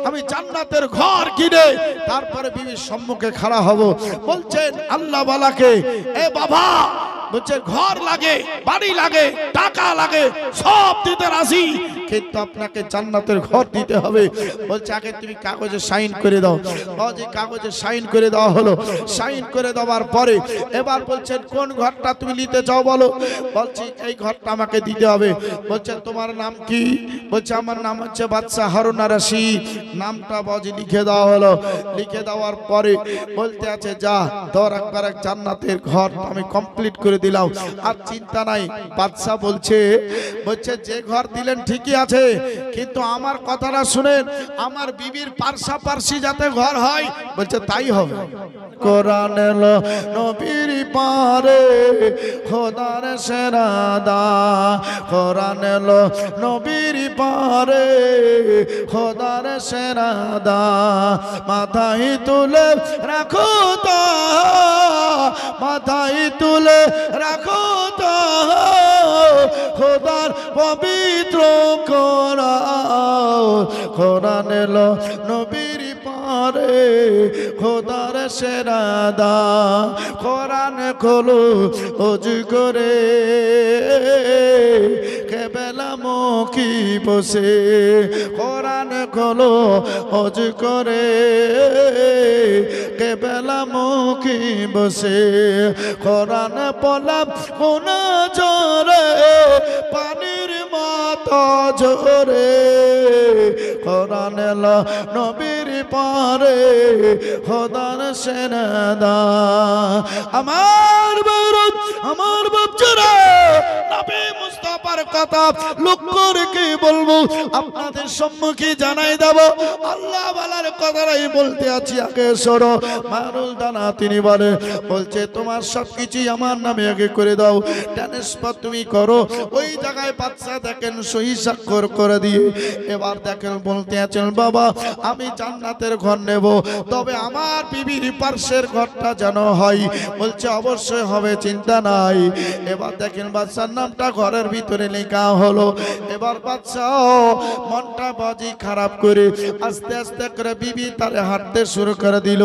আমি জান্নাতের ঘর কিনে তারপরে বিবির সম্মুখে খাড়া হব। বলছেন আল্লাহ বালাকে, এ বাবা বলছে ঘর লাগে, বাড়ি লাগে, টাকা লাগে, সব দিতে রাজি, কিন্তু আপনাকে জান্নাতের ঘর দিতে হবে। বলছে আগে তুমি কাগজে সাইন করে দাও। যে কাগজে সাইন করে দেওয়া হলো, সাইন করে দেওয়ার পরে এবার বলছেন কোন ঘরটা তুমি নিতে চাও বলো? বলছি এই ঘরটা আমাকে দিতে হবে। বলছে তোমার নাম কি? বলছে আমার নাম হচ্ছে বাদশা হারুন আর রশিদ। নামটা বাজি লিখে দেওয়া হলো। লিখে দেওয়ার পরে বলতে আছে যা তোর একবার এক জান্নাতের ঘর আমি কমপ্লিট করে দিলাম, আর চিন্তা নাই। বাদশা বলছে যে ঘর দিলেন ঠিকই আছে, কিন্তু আমার কথাটা শুনেন, আমার বিবির পার্শ্বাপার্শ্বী যাতে ঘর হয়। বলছে তাই হবে। কোরআন এলো নবীর পারে খোদার সেরাদা, কোরআন এলো নবীর পারে খোদার সেরাদা, মাথায় তুলে রাখো তা, মাথায় তুলে রাখো তা খোদার পবিত্র কোরআন, কোরআন এলো নবীর পারে খোদার সেরাদা, কোরআন খোলো ওযু করে কেবলা মুখী বসে, কোরআন খোলো ওযু করে কেবলা মুখী বসে, কোরআন পড়লাম কোন জোরে পানির মতো জোরে, কোরআন এলো নবীর পারে খোদার সেরাদা। আমার বরদ আমার বাচ্চারা নবী মুস্তাফার কথা লক্ষ্য রেখে বলবো, আপনাদের সম্মুখে জানাই দেব। আল্লাহ ওয়ালার কথাই বলতে আছি, আগে সরো। মারুল দানা তিনি বলছে তোমার সবকিছুই আমার নামে আগে করে দাও, ট্রান্সফার তুমি করো। ওই জায়গায় বাদশা দেখেন সহি স্বাক্ষর করে দিয়ে এবার দেখেন বলতে আছেন বাবা আমি জান্নাতের ঘর নেব, তবে আমার বিবির পার্শ্বের ঘরটা যেন হয়। বলছে অবশ্যই হবে, চিন্তা নাই। এবার দেখেন বাদশার নামটা ঘরের ভিতরে করে লেখা হলো। এবার বাদশা মনটা বাজি খারাপ করে আস্তে আস্তে করে বিবি তারে হাঁটতে শুরু করে দিল।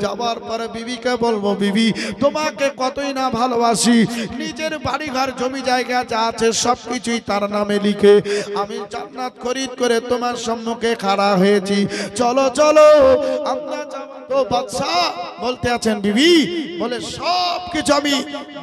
যাবার পরে বিবিকে বলবো, বিবি তোমাকে কতই না ভালোবাসি, নিজের বাড়িঘর জমি জায়গা যা আছে সবকিছুই তার নামে লিখে আমি জান্নাত খরিদ করে তোমার সম্মুখে খাড়া হয়েছি, চলো চলো আমরা যাব। তো বাদশা বলতে আছেন, বিবি বলে সব কিছু আমি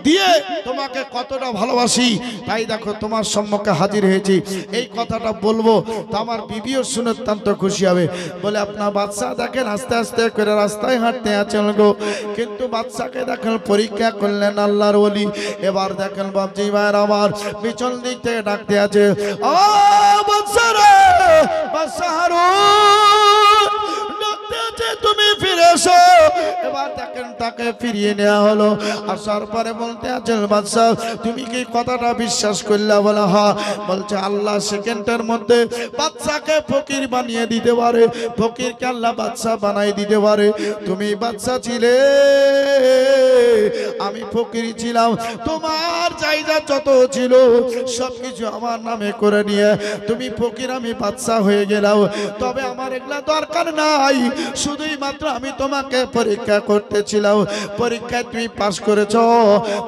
দিয়ে তোমাকে কতটা ভালোবাসি তাই দেখো তোমার সম্মুখে হাজির হয়েছি, এই কথাটা বলবো। তো আমার বিবিও শুনে অত্যন্ত খুশি হবে। বলে আপনার বাদশা দেখেন আস্তে আস্তে করে রাস্তায় হাঁটতে আছেন গো, কিন্তু বাদশাকে দেখেন পরীক্ষা করলেন আল্লাহর ওলি। এবার দেখেন বাপজি ভাইয়ের আমার পিছন দিক থেকে ডাকতে আছে, ও বাদশা রে, বাদশা হারুন ডাকতে আছে, তুমি ফিরে এসো। এবার দেখেন তাকে ফিরিয়ে নেওয়া হলো। আসার পরে বলতে আছেন, বাদশা তুমি কি কথাটা বিশ্বাস করলে? বলে হ্যাঁ। বলছে আল্লাহ সেকেন্ডের মধ্যে বাদশাকে ফকির বানিয়ে দিতে পারে, ফকিরকে আল্লাহ বাদশা বানাই দিতে পারে। তুমি বাদশা ছিলে, আমি ফকির ছিলাম, তোমার জায়গা যত ছিল সবকিছু আমার নামে করে নিয়ে তুমি ফকির, আমি বাদশা হয়ে গেলাম। তবে আমার এগুলা দরকার নাই, শুধুই মাত্র আমি তোমাকে পরীক্ষা করতেছিলাম, পরীক্ষায় তুমি পাস করেছ,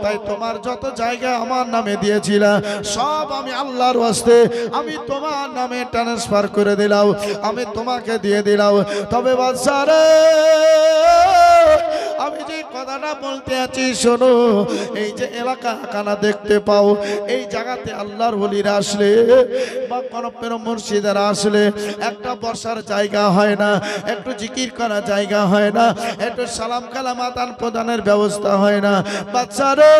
তাই তোমার যত জায়গা আমার নামে দিয়েছিলাম সব আমি আল্লাহর ওয়াস্তে আমি তোমার নামে ট্রান্সফার করে দিলাম, আমি তোমাকে দিয়ে দিলাম। তবে বাদশা রে, আমি যে কথাটা বলতে আছি শোনো, এই যে এলাকা কানা দেখতে পাও, এই জায়গাতে আল্লাহর ওলিরা আসলে বা কোনো মুর্শিদারা আসলে একটা বসার জায়গা হয় না, একটু জিকির করার জায়গা হয় না, একটু সালাম কালাম আদান প্রদানের ব্যবস্থা হয় না। বাচ্চা রে,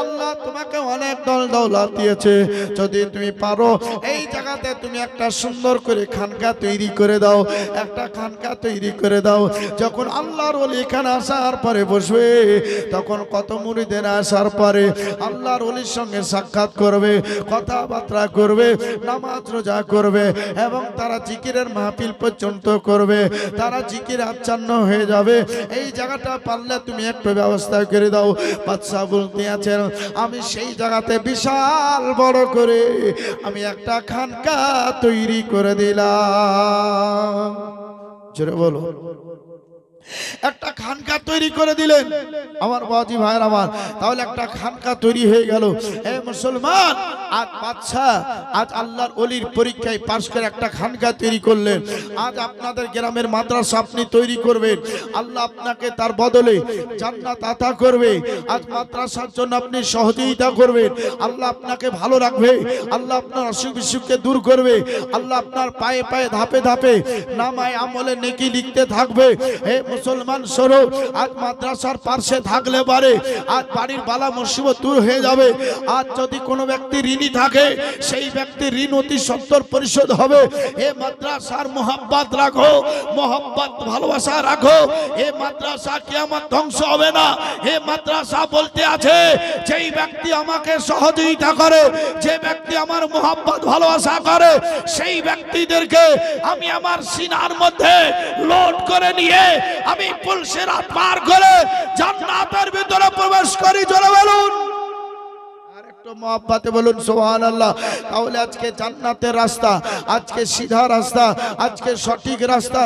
আল্লাহ তোমাকে অনেক দল দৌলত দিয়েছে, যদি তুমি পারো এই জায়গাতে তুমি একটা সুন্দর করে খানকা তৈরি করে দাও, একটা খানকা তৈরি করে দাও। যখন আল্লাহর ওলি এখানে আসার পরে বসবে, তখন কত মুরিদের আসার পরে আল্লাহর ওলির সঙ্গে সাক্ষাৎ করবে, কথাবার্তা করবে, নামাজ রোজা করবে এবং তারা জিকিরের মাহফিল পর্যন্ত করবে, তারা জিকির আচ্ছন্ন হয়ে যাবে। এই জায়গাটা পারলে তুমি একটু ব্যবস্থা করে দাও। বাদশা বলতে আছেন, আমি সেই জায়গাতে বিশাল বড় করে আমি একটা খানকা তৈরি করে দিলাম। জোরে বলো। একটা খানকা তৈরি করে দিলেন আমার বাবাজি ভাইয়ের আমার। তাহলে একটা খানকা তৈরি হয়ে গেল। হে মুসলমান, আজ বাদশা আজ আল্লাহর ওলির পরীক্ষায় পাশ করে একটা খানকা তৈরি করলেন। আজ আপনাদের গ্রামের মাদ্রাসা আপনি তৈরি করবেন, আল্লাহ আপনাকে তার বদলে জান্নাত আতা করবে। আজ মাদ্রাসার জন্য আপনি সহযোগিতা করবেন, আল্লাহ আপনাকে ভালো রাখবে, আল্লাহ আপনার অসুখ বিসুখকে দূর করবে, আল্লাহ আপনার পায়ে পায়ে ধাপে ধাপে নামায় আমলে নেকি লিখতে থাকবে। হে মুসলমান শোনো, আজ মাদ্রাসার পাশে থাকলে পারে আজ বাড়ির বালা মুসিবত দূর হয়ে যাবে। আজ যদি কোনো ব্যক্তি ঋণী থাকে, সেই ব্যক্তির ঋণ অতি সত্তর পরিশোধ হবে। এ মাদ্রাসার মোহাব্বত রাখো, মোহাব্বত ভালোবাসা রাখো। এ মাদ্রাসা কিয়ামত ধ্বংস হবে না। এ মাদ্রাসা বলতে আছে, যেই ব্যক্তি আমাকে সহযোগিতা করে, যে ব্যক্তি আমার মোহাব্বত ভালোবাসা করে, সেই ব্যক্তিদেরকে আমি আমার সিনার মধ্যে লোড করে নিয়ে আমি পুলসিরাত পার করে জান্নাতের ভিতরে প্রবেশ করি। জোরে বলুন, আরেকটু মহব্বতে বলুন সুবহানাল্লাহ। তাহলে আজকে জান্নাতের রাস্তা, আজকে সিধা রাস্তা, আজকে সঠিক রাস্তা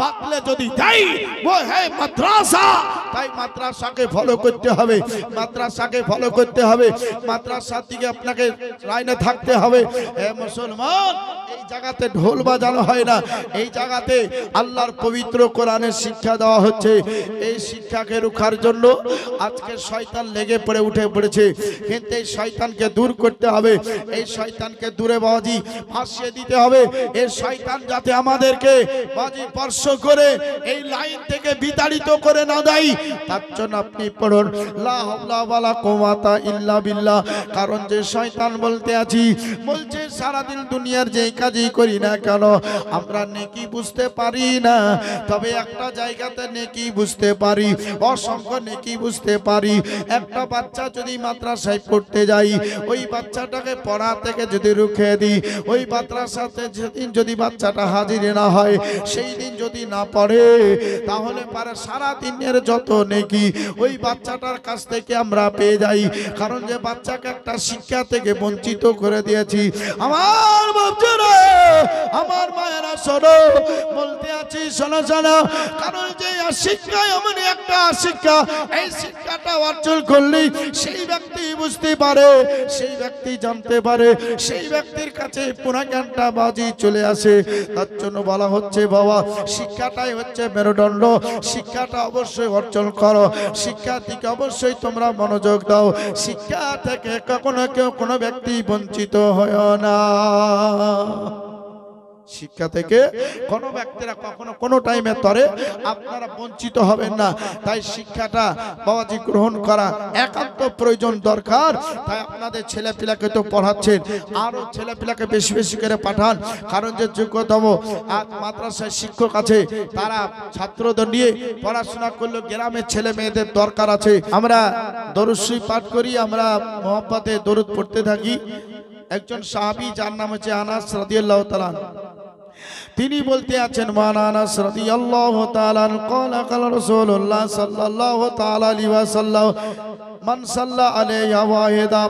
বাতলে যদি যাই ও হে মাদ্রাসা, তাই মাদ্রাসাকে ফলো করতে হবে, মাদ্রাসাকে ফলো করতে হবে, মাদ্রাসার দিকে আপনাকে লাইনে থাকতে হবে। হে মুসলমান, এই জায়গাতে ঢোল বাজানো হয় না, এই জায়গাতে আল্লাহর পবিত্র কোরআনের শিক্ষা দেওয়া হচ্ছে। এই শিক্ষাকে রুখার জন্য আজকে শয়তান লেগে পড়ে উঠে পড়েছে, কিন্তু এই শয়তানকে দূর করতে হবে, এই শয়তানকে দূরে বাজি ফাঁসিয়ে দিতে হবে। এই শয়তান যাতে আমাদেরকে বাজি স্পর্শ করে এই লাইন থেকে বিতাড়িত করে না দেয়, তার জন্য আপনি পড়ুন লা হাওলা ওয়ালা কুওয়াতা ইল্লা বিল্লাহ। কারণ যে শয়তান বলতে আছি, বলছে সারাদিন দুনিয়ার যে কাজই করি না কেন আমরা নেকি বুঝতে পারি না। তবে একটা জায়গাতে নেকি বুঝতে পারি, অসংখ্য নেকি বুঝতে পারি। একটা বাচ্চা যদি মাদ্রাসায় পড়তে যাই, ওই বাচ্চাটাকে পড়া থেকে যদি রুখে দিই, ওই মাদ্রাসাতে যেদিন যদি বাচ্চাটা হাজির না হয়, সেই দিন যদি না পড়ে, তাহলে পারে সারা দিনের যত নেকি ওই বাচ্চাটার কাছ থেকে আমরা পেয়ে যাই। কারণ যে বাচ্চাকে একটা শিক্ষা থেকে বঞ্চিত করে দিয়েছি। আমার বাচ্চারা, আমার মায়েরা শোনো, বলতে আছি শোনো শোনো। কারণ যে শিক্ষা এমন একটা শিক্ষা, এই শিক্ষাটা অর্জন করলেই সেই ব্যক্তি বুঝতে পারে, সেই ব্যক্তি জানতে পারে, সেই ব্যক্তির কাছে পুরা জ্ঞানটা বাজি চলে আসে। তার জন্য বলা হচ্ছে বাবা, শিক্ষাটাই হচ্ছে মেরুদণ্ড। শিক্ষাটা অবশ্যই অর্জন করো, শিক্ষার দিকে অবশ্যই তোমরা মনোযোগ দাও। শিক্ষা থেকে কখনো কেউ কোনো ব্যক্তি বঞ্চিত হয় না। শিক্ষা থেকে কোনো ব্যক্তিরা কখনো কোনো টাইমে তরে আপনারা বঞ্চিত হবেন না। তাই শিক্ষাটা বাবাজি গ্রহণ করা একান্ত প্রয়োজন দরকার। তাই আপনাদের ছেলেপিলাকে তো পড়াচ্ছেন, আরও ছেলেপিলাকে বেশি বেশি করে পাঠান। কারণ যে যোগ্যতম মাদ্রাসায় শিক্ষক আছে, তারা ছাত্রদের নিয়ে পড়াশোনা করলে গ্রামের ছেলে মেয়েদের দরকার আছে। আমরা দরুদ শরীফ পাঠ করি, আমরা মোহাম্মতে দরুদ পড়তে থাকি। একজন সাহাবী যার নাম হচ্ছে আনাস রাদিয়াল্লাহু তাআলা, তিনি বলতে আছেন মান আনাস রাদিয়াল্লাহু তাআলা ক্বালা ক্বালা রাসূলুল্লাহ সাল্লাল্লাহু তাআলা আলাইহি ওয়াসাল্লাম মান সাল্লা আলাইহি ওয়াহিদা।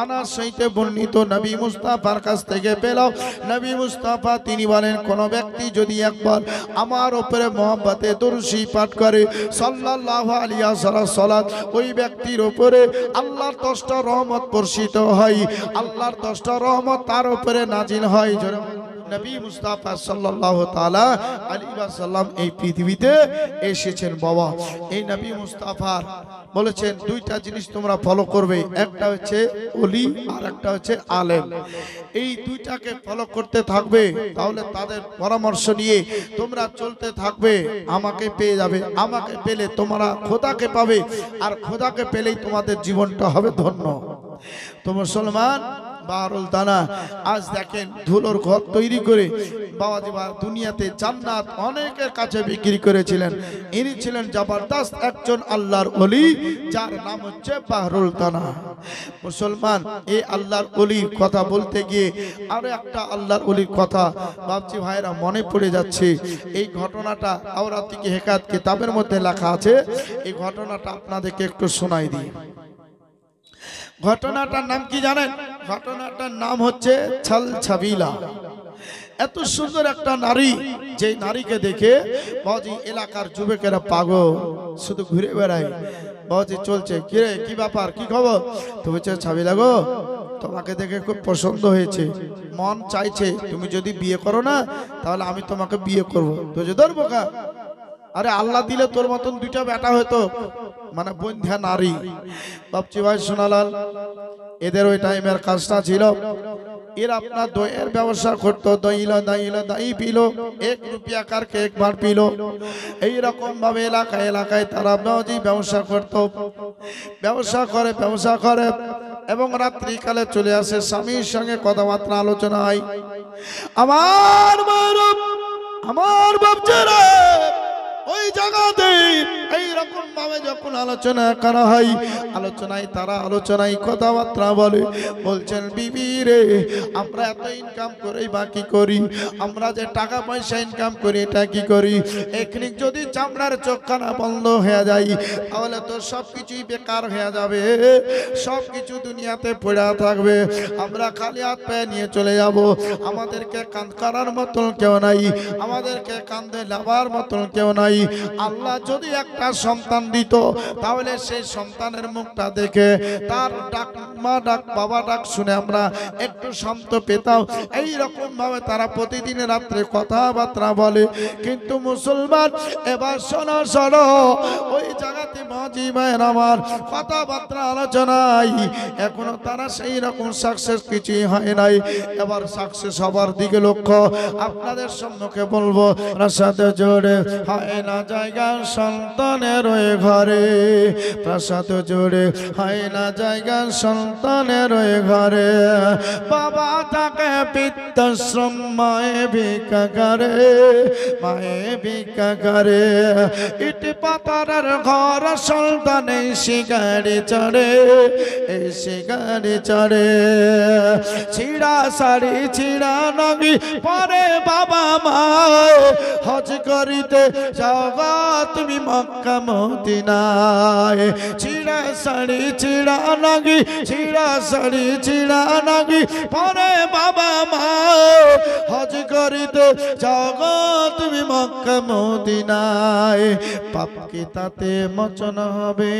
আনাস হইতে বর্ণিত নবী মুস্তাফার কাছ থেকে পেলাম, নবী মুস্তাফা তিনি বলেন, কোন ব্যক্তি যদি একবার আমার উপরে মোহাম্মতে দরুদ শরীফ পাঠ করে সাল্লাল্লাহু আলাইহি ওয়াসাল্লাম সালাত, ওই ব্যক্তির উপরে আল্লাহর 10টা রহমত বর্ষিত হয়, আল্লাহর 10টা রহমত তার উপরে নাজিল হয়। নবী মুস্তাফা সাল্লাল্লাহু তাআলা আলাইহি ওয়াসাল্লাম এই পৃথিবীতে এসেছেন বাবা। এই নবী মুস্তাফার বলেছেন দুইটা জিনিস তোমরা ফলো করবে, একটা হচ্ছে ওলি আর একটা হচ্ছে আলেম। এই দুইটাকে ফলো করতে থাকবে, তাহলে তাদের পরামর্শ নিয়ে তোমরা চলতে থাকবে, আমাকে পেয়ে যাবে। আমাকে পেলে তোমরা খোদাকে পাবে, আর খোদাকে পেলেই তোমাদের জীবনটা হবে ধন্য। তো মুসলমান বাহরুল দানা, আজ দেখেন ধুলোর ঘর তৈরি করে বাবাজি দুনিয়াতে জান্নাত অনেকের কাছে বিক্রি করেছিলেন। ইনি ছিলেন জবরদস্ত একজন আল্লাহর ওলি, যার নাম হচ্ছে বাহরুল দানা। মুসলমান, এই আল্লাহর ওলির কথা বলতে গিয়ে আরো একটা আল্লাহর ওলির কথা বাপজি ভাইরা মনে পড়ে যাচ্ছে। এই ঘটনাটা আওরাতিকি হেকায়াত কিতাবের মধ্যে লেখা আছে। এই ঘটনাটা আপনাদেরকে একটু শোনাই দিই। ঘটনাটার নাম কি জানেন? ঘটনাটার নাম হচ্ছে ছালছাবিলা। এত সুন্দর একটা নারী, যে নারীকে দেখে বাবাজি এলাকার যুবকেরা পাগল, শুধু ঘুরে বেড়ায়। বাবাজি চলছে, কিরে কি ব্যাপার, কি খবর? তো বলছে, ছাবিলা গো, তোমাকে দেখে খুব পছন্দ হয়েছে, মন চাইছে তুমি যদি বিয়ে করো না, তাহলে আমি তোমাকে বিয়ে করবো। তো যে ধরবো কা, আরে আল্লাহ দিলে তোর মতন দুইটা বেটা হয়তো, মানে বন্ধা নারী। বাপজি ভাই শোনালাল, এদের ওই টাইমের কাজটা ছিল, এর আপনার দইয়ের ব্যবসা করতো। দই পিলো, 1 রুপিয়া কারকে একবার পিলো। এইরকম ভাবে এলাকায় তারা ব্যবসা করতো। ব্যবসা করে এবং রাত্রিকালে চলে আসে, স্বামীর সঙ্গে কথাবার্তা আলোচনা হয়। আমার বাপজারা ওই জায়গাতে এইরকম ভাবে যখন আলোচনা করা হয়, আলোচনায় কথাবার্তা বলছেন, বিবি রে, আমরা এত ইনকাম করে বাকি করি, আমরা যে টাকা পয়সা ইনকাম করি এটা কি করি? এখানে যদি চামড়ার চোখখানা বন্ধ হয়ে যায়, তাহলে তো সবকিছুই বেকার হয়ে যাবে, সবকিছু দুনিয়াতে পড়ে থাকবে, আমরা খালি হাত পায়ে নিয়ে চলে যাব। আমাদেরকে কাঁদ করার মতন কেউ নাই, আমাদেরকে কাঁদে লাভার মতন কেউ নাই। আল্লাহ যদি একটা সন্তান দিত, তাহলে সেই সন্তানের মুখটা দেখে, তার ডাক, মা ডাক, বাবা ডাক শুনে আমরা একটু শান্ত পেতাম। এইরকম ভাবে তারা প্রতিদিন রাত্রে কথাবার্তা বলে। কিন্তু মুসলমান, এবার শোনো, ওই জায়গাতে আজি ভাইয়ের আমার কথাবার্তা আলোচনায় এখনো তারা সেই রকম সাকসেস কিছুই হয় নাই। এবার সাকসেস হবার দিকে লক্ষ্য। আপনাদের সম্মুখে বলবো, প্রাসাদ জোড়ে হয় না জায়গা সন্তানের ওই ঘরে, প্রাসাদ জোড়ে হয় না জায়গা সন্তানের ওই ঘরে। বাবা তাকে বৃদ্ধাশ্রম মায়ে ভিক্ষা করে, মায়ে ভিক্ষা করে। ইট পাতার ঘর সন্তান এসে গাড়ি চড়ে, এসে গাড়ি চড়ে। ছিড়া শাড়ি ছিড়া নগি পরে বাবা মা হজ করিতে যাও তুমি মক্কা মদিনায়। ছিড়া শাড়ি ছিড়া নগি, ছিড়া শাড়ি ছিড়া নগি পরে বাবা মা হজ করিতে যাও তুমি মক্কা মদিনায়। পাপ কি তাতে মোচন হবে,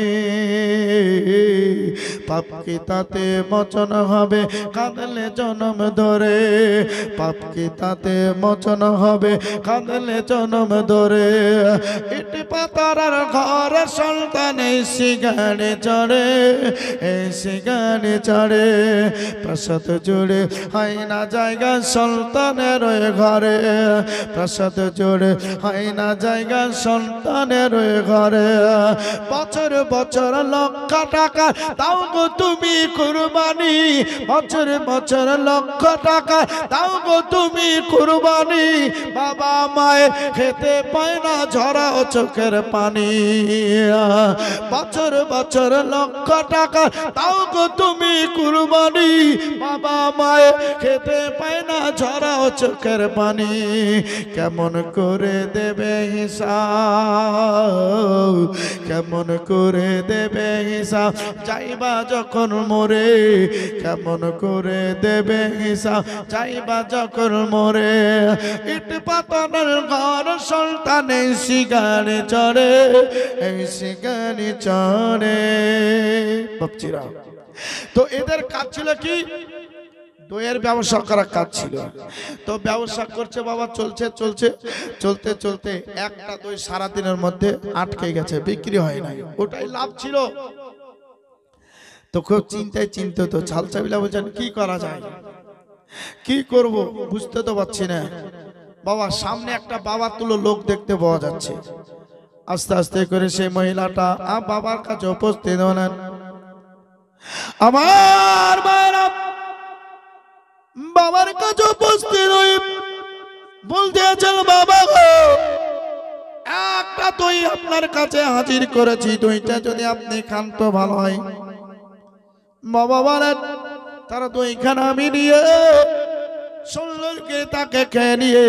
পাপ কি তাতে মোচন হবে কাঁদলে জনম ধরে, পাপ কি তাতে মোচন হবে কাঁদলে জনম ধরে। ইট পাতার ঘর সন্তান এসে গাড়ি চড়ে, এসে গাড়ি চড়ে। প্রাসাদ জুড়ে হয় না জায়গা সন্তানের ওই ঘরে, প্রাসাদ জুড়ে হয় না জায়গা সন্তানের ওই ঘরে। বছর বছর লক্ষ টাকা তাও গো তুমি কুরবানি, বছর বছর লক্ষ টাকা তাও গো তুমি কুরবানি। বাবা মায়ে খেতে পায় না ঝরাও চোখের পানি, বছর বছর লক্ষ টাকা তাও গো তুমি কুরবানি। বাবা মায়ে খেতে পায় না ঝরাও চোখের পানি। কেমন করে দেবে হিসাব, কেমন করে দেবে হিসাব যাইবা যখন মরে, কেমন করে দেবে হিসাব যাইবা যখন মরে। ইট পাতার ঘর সন্তান এসে গাড়ি চড়ে, এসে গাড়ি চড়ে। বাপজিরা, তো এদের কাজ ছিল কি? দইয়ের ব্যবসা করার কাজ ছিল। তো ব্যবসা করছে বাবা, চলছে চলছে চলতে চলতে একটা দই সারাদিনের মধ্যে আটকে গেছে, বিক্রি হয় নাই। ওটাই লাভ ছিল। তো খুব চিন্তায় চিন্তিত, ছালচাবিলা বলছেন কি করা যায়, কি করব বুঝতে তো পারছি না। বাবা সামনে একটা বাবার তুলো লোক দেখতে পাওয়া যাচ্ছে। আস্তে আস্তে করে সেই মহিলাটা বাবার কাছে উপস্থিত হলেন। আমার মায়েরা বাবার কাছে উপস্থিত হয়ে বলতে আছেন, বাবা গো একটা দই আপনার কাছে হাজির করেছি, দইটা যদি আপনি খান তো ভালো হয়। বাবা বলেন তারা দইখানা আমি নিয়ে সুন্দরকে তাকে খেয়ে নিয়ে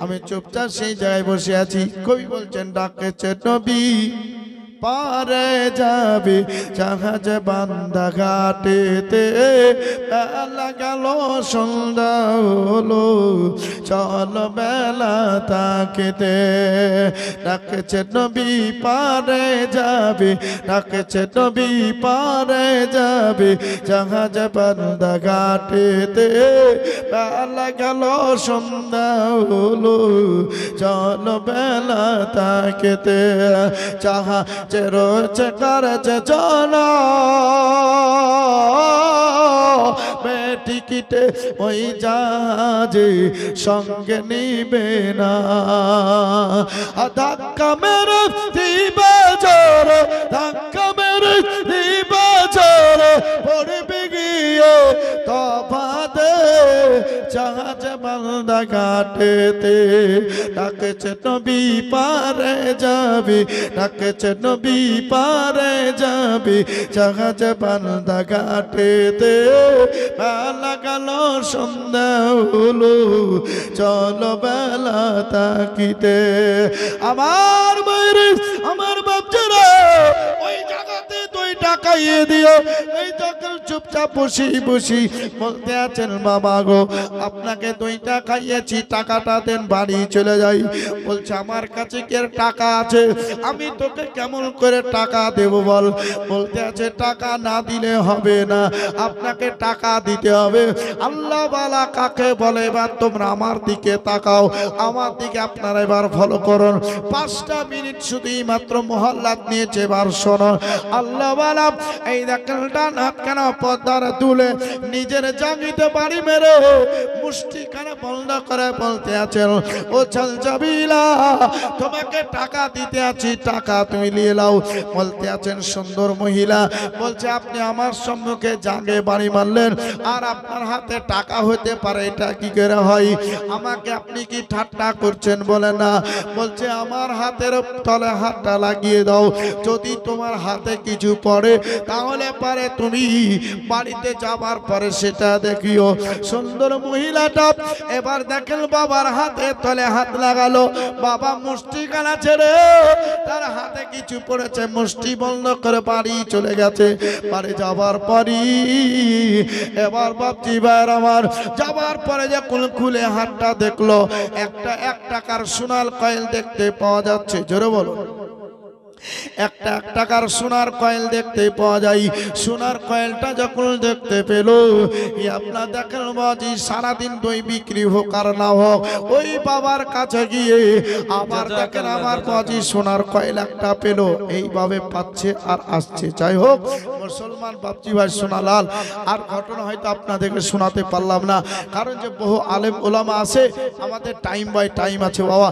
আমি চুপচাপ সেই জায়গায় বসে আছি। কবি বলছেন ডাকেছে নবী পারে যাবে জাহাজ বান্দা ঘাটেতে, বেলা গেল সন্ধ্যা হলো চল বেলা তাকেতে। ডাকেছে নবী পারে যাবে, ডাকেছে নবী পারে যাবে জাহাজ বান্দা ঘাটেতে, বেলা গেল সন্ধ্যা হলো চল বেলা তাকেতে। যাহা রয়েছে কারছে জানা টিকিটে ওই জাহাজে সঙ্গে নিবে না। ধাক্কা মেরে দিবে জোর, ধাক্কা মেরে দিবে জোর, পড়বে গিয়ে তফাতে জাহাজ বান্দা ঘাটেতে। ডাকেছে নবী পারে যাবে, ডাকেছে নবী পারে যাবে জাহাজ বান্দা ঘাটেতে, বেলা গেল সন্ধ্যা হলো চলো বেলা তাকিতে। আমার বাইরে আমার বাচ্চারা ওই জায়গাতে দই টাকাইয়ে দিও। এই যখন চুপচাপ বসি বসি বলতে আছেন বাবা গো আপনাকে 2 টাকা খাইয়েছি, টাকাটা দেন, বাড়ি চলে যাই। বলছে আমার কাছে কি আর টাকা আছে, আমি তোকে কেমন করে টাকা দেব বল। বলতে আছে টাকা না দিলে হবে না, আপনাকে টাকা দিতে হবে। আল্লাহ বালা কাকে বলে? এবার তোমরা আমার দিকে তাকাও, আমার দিকে আপনারা এবার ফলো করুন। 5টা মিনিট শুধুই মাত্র মহল্লাত নিয়েছে, এবার শোনো। আল্লাহ বালা এই দেখেন ডান হাত কেন পদ্মারে তুলে নিজের জাঙ্গিতে বাড়ি মেরে মুষ্টি কানে বন্ধ করে বলতে আছেন ও চালজাবিলা তোমাকে টাকা দিতে আছি, টাকা তুমি নিয়ে নাও। বলতে আছেন সুন্দর মহিলা বলছে আপনি আমার সম্মুখে জাঙ্গে বাড়ি মারলেন আর আপনার হাতে টাকা হতে পারে, এটা কি করে হয়? আমাকে আপনি কি ঠাট্টা করছেন? বলে না। বলছে আমার হাতের তলে হাতটা লাগিয়ে দাও, যদি তোমার হাতে কিছু পড়ে তাহলে পারে তুমি বাড়িতে যাবার পরে সেটা দেখিও। সুন্দর মহিলাটা এবার দেখেন বাবার হাতে তলে হাত লাগালো, বাবা মুষ্টি কানা ছেড়ে তার হাতে কিছু পড়েছে, মুষ্টি বন্ধ করে বাড়ি চলে গেছে। বাড়ি যাবার পরই এবার বাপজি ভাইয়ের আমার যাবার পরে যখন খুলে হাতটা দেখলো একটা 1 টাকার সোনার কয়েল দেখতে পাওয়া যাচ্ছে। জোরে বলো। একটা 1 টাকার সোনার কয়েল দেখতে পাওয়া যায়। সোনার কয়েলটা যখন দেখতে পেল আপনার দেখেন বাজি সারাদিন দই বিক্রি হোক আর না হোক ওই বাবার কাছে গিয়ে আবার দেখেন আমার বাজি সোনার কয়েল একটা পেল, এইভাবে পাচ্ছে আর আসছে। যাই হোক মুসলমান বাপজি ভাই সোনালাল আর ঘটনা হয়তো আপনাদেরকে শোনাতে পারলাম না, কারণ যে বহু আলেম ওলামা আছে, আমাদের টাইম বাই টাইম আছে বাবা।